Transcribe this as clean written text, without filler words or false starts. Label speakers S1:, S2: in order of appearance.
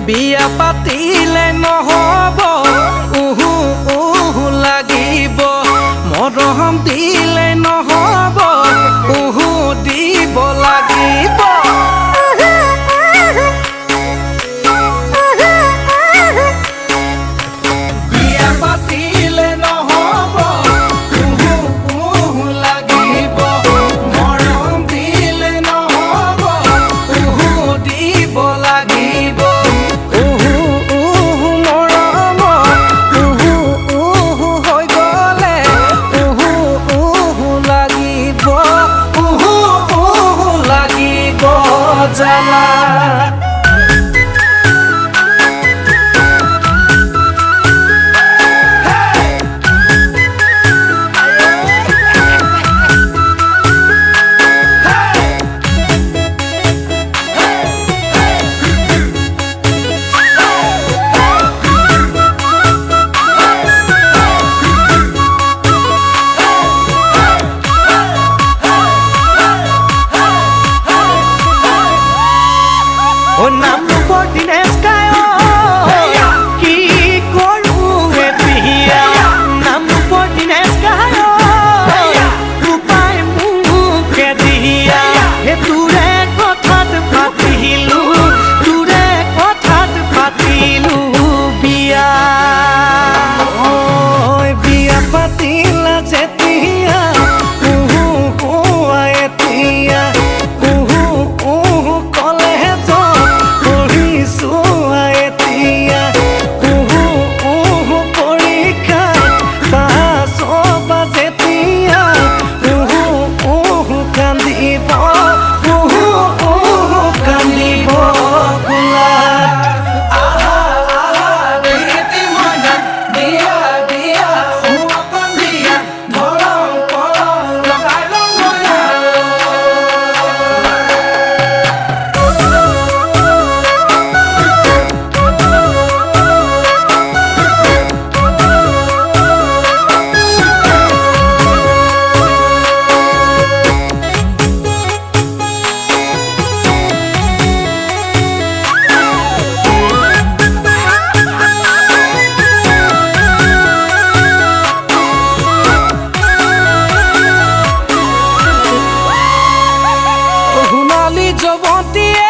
S1: বিয়া পাতিলে নহব উহু উহু লাগিব মৰম দিলে নহব উহু দিব লাগিব বিয়া পাতিলে নহব উহু উহু লাগিব মৰম দিলে নহব উহু দিব লাগিব জালা O namu Dinesh kayo ki koru he piya namu Dinesh kayo upai mukhe diya he ture kothat patilu biya oi biya patila jetiya uhu aetiya জবতী